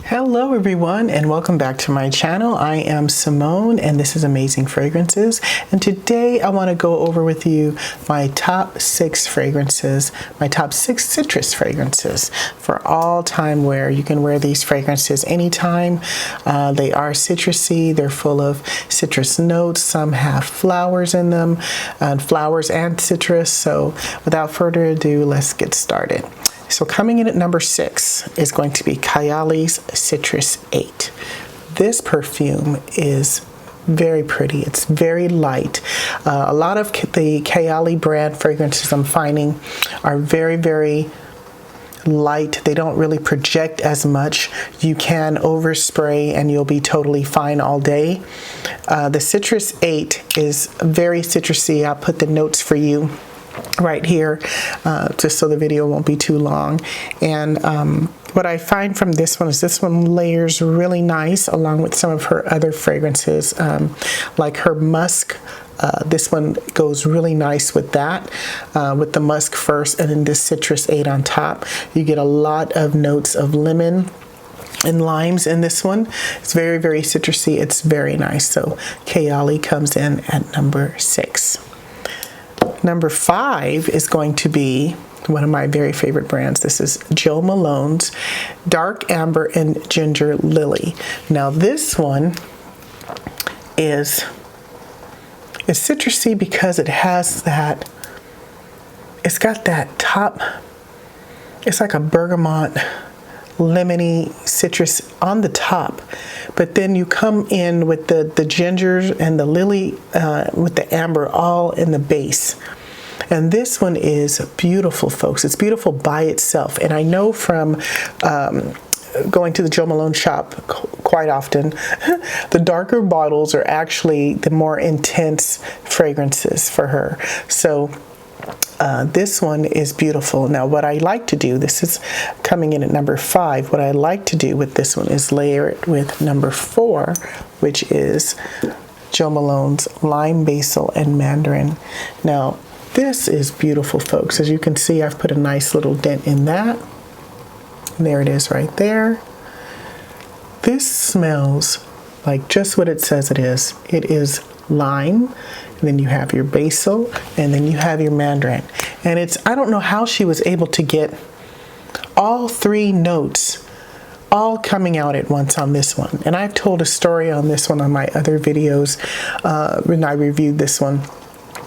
Hello everyone and welcome back to my channel. I am Simone and this is Amazing Fragrances, and today I want to go over with you my top 6 fragrances, my top 6 citrus fragrances for all time wear. You can wear these fragrances anytime. They are citrusy, they're full of citrus notes, some have flowers in them, flowers and citrus. So without further ado, let's get started. So coming in at number 6 is going to be Kayali's Citrus 8. This perfume is very pretty. It's very light. A lot of the Kayali brand fragrances I'm finding are very, very light. They don't really project as much. You can overspray and you'll be totally fine all day. The Citrus 8 is very citrusy. I'll put the notes for you right here, just so the video won't be too long. And what I find from this one is this one layers really nice along with some of her other fragrances, like her musk. This one goes really nice with that, with the musk first and then this Citrus 8 on top. You get a lot of notes of lemon and limes in this one. It's very, very citrusy. It's very nice. So Kayali comes in at number 6. Number 5 is going to be one of my very favorite brands. This is Jo Malone's Dark Amber and Ginger Lily. Now this one is citrusy because it has that, it's got that top, it's like a bergamot, lemony citrus on the top, but then you come in with the gingers and the lily with the amber all in the base. And this one is beautiful, folks. It's beautiful by itself. And I know from going to the Jo Malone shop quite often, the darker bottles are actually the more intense fragrances for her. So this one is beautiful. Now what I like to do, this is coming in at number 5, what I like to do with this one is layer it with number 4, which is Jo Malone's Lime, Basil, and Mandarin. Now this is beautiful, folks. As you can see, I've put a nice little dent in that. And there it is right there. This smells like just what it says it is. It is lime, and then you have your basil, and then you have your mandarin. And it's, I don't know how she was able to get all 3 notes all coming out at once on this one. And I've told a story on this one on my other videos when I reviewed this one.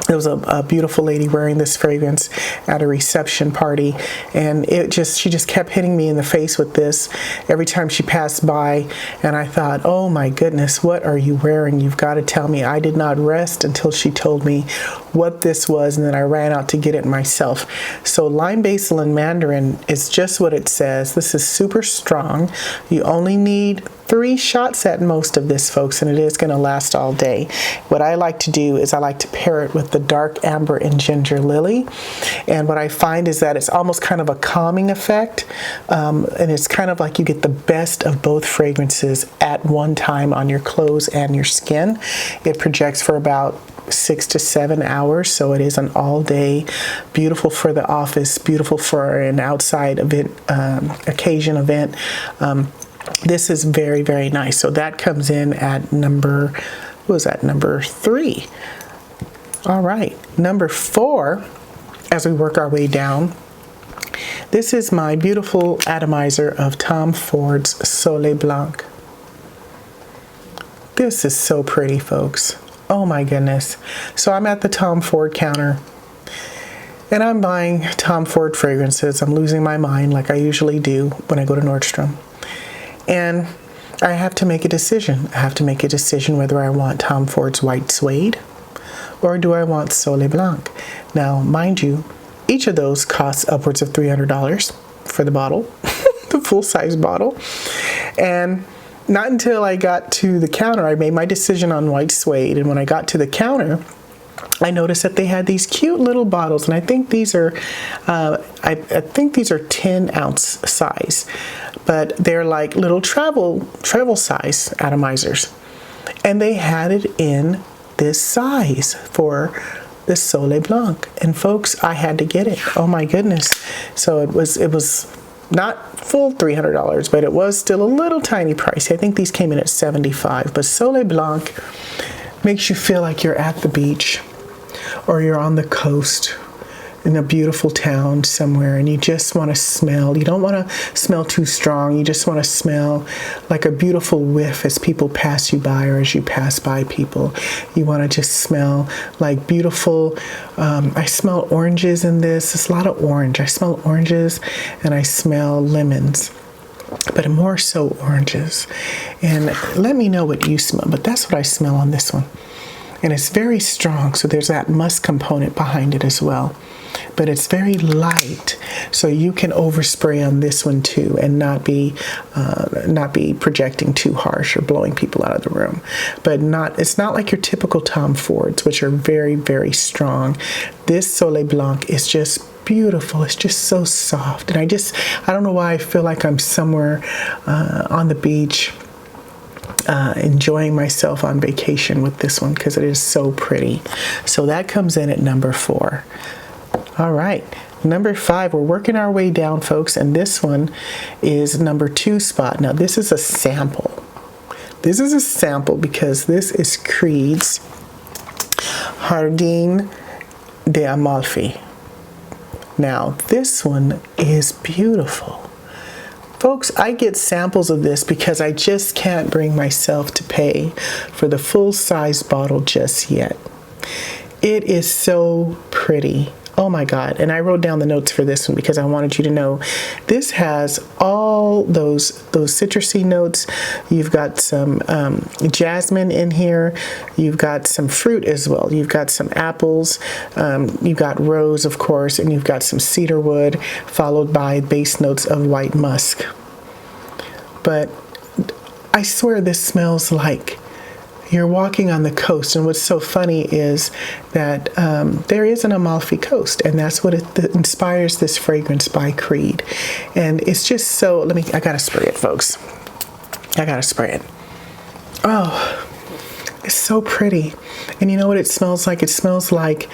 There was a beautiful lady wearing this fragrance at a reception party, and she just kept hitting me in the face with this every time she passed by. And I thought, oh my goodness, what are you wearing? You've got to tell me. I did not rest until she told me what this was, and then I ran out to get it myself. So lime, basil, and mandarin is just what it says. This is super strong. You only need 3 shots at most of this, folks, and it is going to last all day. What I like to do is I like to pair it with the Dark Amber and Ginger Lily, and what I find is that it's almost kind of a calming effect, and it's kind of like you get the best of both fragrances at one time on your clothes and your skin. It projects for about 6 to 7 hours, so it is an all-day, beautiful for the office, beautiful for an outside event, occasion event. This is very, very nice. So that comes in at number, what was that, number 3. All right, number 4, as we work our way down, this is my beautiful atomizer of Tom Ford's Soleil Blanc. This is so pretty, folks. Oh my goodness. So I'm at the Tom Ford counter, and I'm buying Tom Ford fragrances. I'm losing my mind like I usually do when I go to Nordstrom. And I have to make a decision. I have to make a decision whether I want Tom Ford's White Suede or do I want Soleil Blanc. Now, mind you, each of those costs upwards of $300 for the bottle, the full-size bottle. And not until I got to the counter, I made my decision on White Suede. And when I got to the counter, I noticed that they had these cute little bottles, and I think these are, I think these are 10-ounce size, but they're like little travel size atomizers, and they had it in this size for the Soleil Blanc. And folks, I had to get it. Oh my goodness! So it was not full $300, but it was still a little tiny pricey. I think these came in at $75. But Soleil Blanc makes you feel like you're at the beach or you're on the coast in a beautiful town somewhere, and you just want to smell. You don't want to smell too strong. You just want to smell like a beautiful whiff as people pass you by or as you pass by people. You want to just smell like beautiful. I smell oranges in this. It's a lot of orange. I smell oranges and I smell lemons, but more so oranges. And let me know what you smell, but that's what I smell on this one. And it's very strong, so there's that musk component behind it as well. But it's very light, so you can overspray on this one too and not be projecting too harsh or blowing people out of the room. But it's not like your typical Tom Fords, which are very, very strong. This Soleil Blanc is just beautiful. It's just so soft, and I don't know why I feel like I'm somewhere on the beach, enjoying myself on vacation with this one, because it is so pretty. So that comes in at number 4. All right, number 5, we're working our way down, folks, and this one is number 2 spot. Now this is a sample. This is a sample because this is Creed's Jardin d'Amalfi. Now this one is beautiful. Folks, I get samples of this because I just can't bring myself to pay for the full-size bottle just yet. It is so pretty. Oh my God. And I wrote down the notes for this one because I wanted you to know this has all those citrusy notes. You've got some jasmine in here. You've got some fruit as well. You've got some apples. You've got rose, of course, and you've got some cedar wood, followed by base notes of white musk. But I swear this smells like you're walking on the coast. And what's so funny is that there is an Amalfi Coast, and that's what inspires this fragrance by Creed. And it's just so, I gotta spray it, folks. I gotta spray it. Oh, it's so pretty. And you know what it smells like? It smells like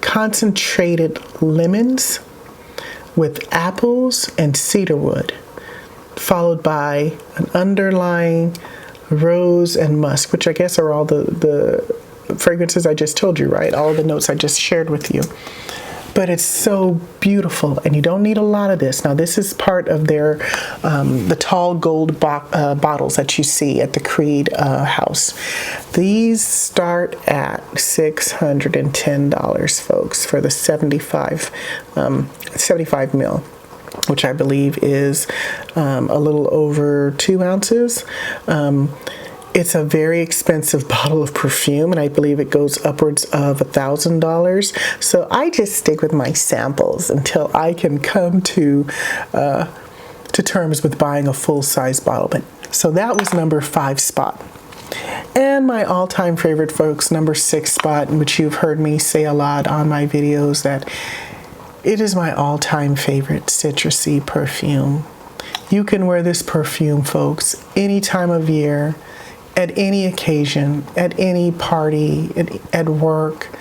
concentrated lemons with apples and cedar wood, followed by an underlying rose and musk, which I guess are all the fragrances I just told you, right? All the notes I just shared with you. But it's so beautiful, and you don't need a lot of this. Now, this is part of their the tall gold bottles that you see at the Creed house. These start at $610, folks, for the 75 mil. Which I believe is a little over 2 ounces. It's a very expensive bottle of perfume, and I believe it goes upwards of $1,000. So I just stick with my samples until I can come to terms with buying a full-size bottle. So that was number 5 spot. And my all-time favorite, folks, number 6 spot, which you've heard me say a lot on my videos, that it is my all-time favorite citrusy perfume. You can wear this perfume, folks, any time of year, at any occasion, at any party, at work.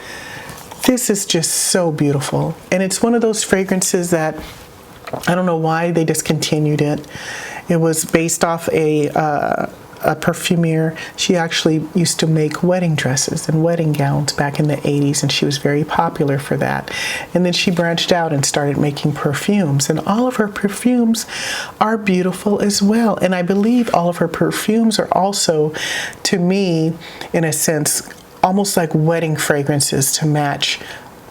This is just so beautiful. And it's one of those fragrances that I don't know why they discontinued it. It was based off a perfumer. She actually used to make wedding dresses and wedding gowns back in the 80s, and she was very popular for that. And then she branched out and started making perfumes, and all of her perfumes are beautiful as well. And I believe all of her perfumes are also, to me, in a sense, almost like wedding fragrances to match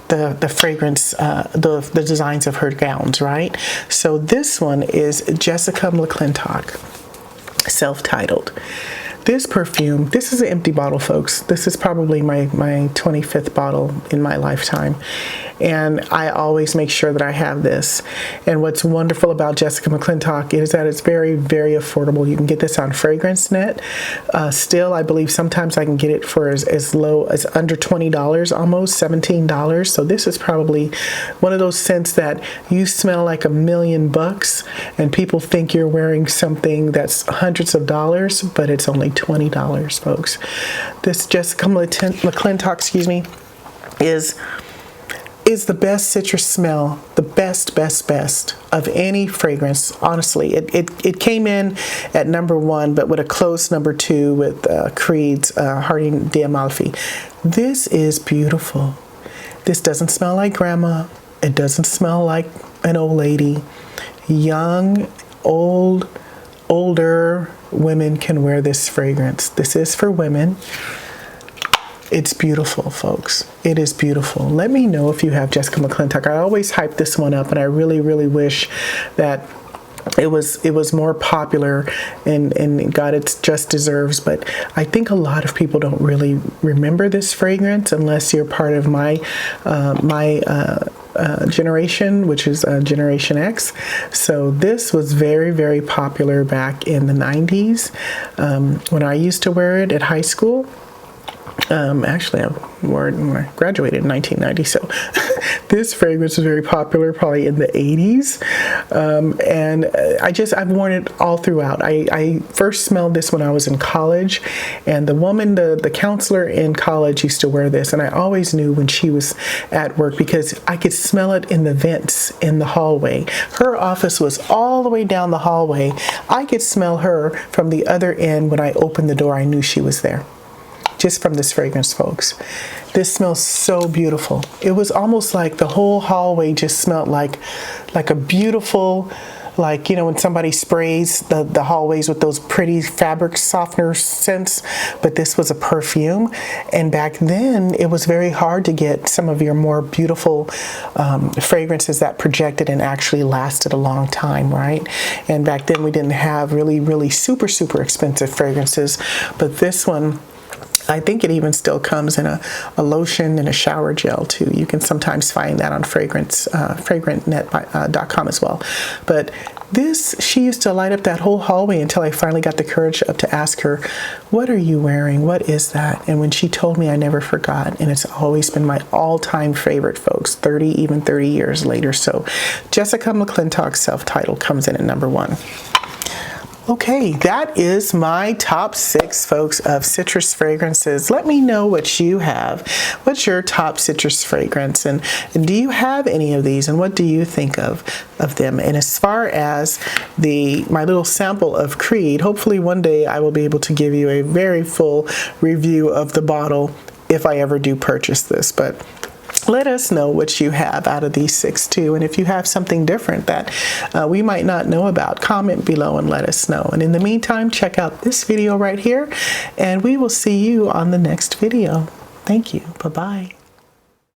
the fragrance, the designs of her gowns, right? So this one is Jessica McClintock, self-titled. This perfume, this is an empty bottle, folks. This is probably my 25th bottle in my lifetime. And I always make sure that I have this. And what's wonderful about Jessica McClintock is that it's very, very affordable. You can get this on FragranceNet. Still, I believe sometimes I can get it for as low as under $20, almost $17. So this is probably one of those scents that you smell like $1 million and people think you're wearing something that's hundreds of dollars, but it's only $20, folks. This Jessica McClintock, is is the best citrus smell, the best of any fragrance. Honestly, it came in at number 1, but with a close number 2 with Creed's Jardin d'Amalfi. This is beautiful. This doesn't smell like grandma. It doesn't smell like an old lady. Young, old, older women can wear this fragrance. This is for women. It's beautiful, folks. It is beautiful. Let me know if you have Jessica McClintock. I always hype this one up, and I really, really wish that it was more popular and got its just deserves. But I think a lot of people don't really remember this fragrance unless you're part of my generation, which is Generation X. So this was very, very popular back in the 90s when I used to wear it at high school. Actually, I wore it when I graduated in 1990, so this fragrance was very popular probably in the 80s, and I've worn it all throughout. I first smelled this when I was in college, and the woman, the counselor in college used to wear this, and I always knew when she was at work because I could smell it in the vents in the hallway. Her office was all the way down the hallway. I could smell her from the other end. When I opened the door, I knew she was there. Just from this fragrance, folks. This smells so beautiful. It was almost like the whole hallway just smelled like a beautiful, like, you know, when somebody sprays the hallways with those pretty fabric softener scents, but this was a perfume. And back then it was very hard to get some of your more beautiful fragrances that projected and actually lasted a long time, right? And back then we didn't have really super expensive fragrances, but this one, I think it even still comes in a lotion and a shower gel too. You can sometimes find that on fragrantnet.com as well. But this, she used to light up that whole hallway until I finally got the courage up to ask her, what are you wearing? What is that? And when she told me, I never forgot. And it's always been my all-time favorite, folks, 30 years later. So Jessica McClintock's Self-Titled comes in at number 1. Okay, that is my top 6, folks, of citrus fragrances. Let me know what you have. What's your top citrus fragrance? And do you have any of these? And what do you think of them? And as far as my little sample of Creed, hopefully one day I will be able to give you a very full review of the bottle if I ever do purchase this. But let us know what you have out of these 6 too, and if you have something different that we might not know about, comment below and let us know. And in the meantime, check out this video right here, and we will see you on the next video. Thank you. Bye-bye.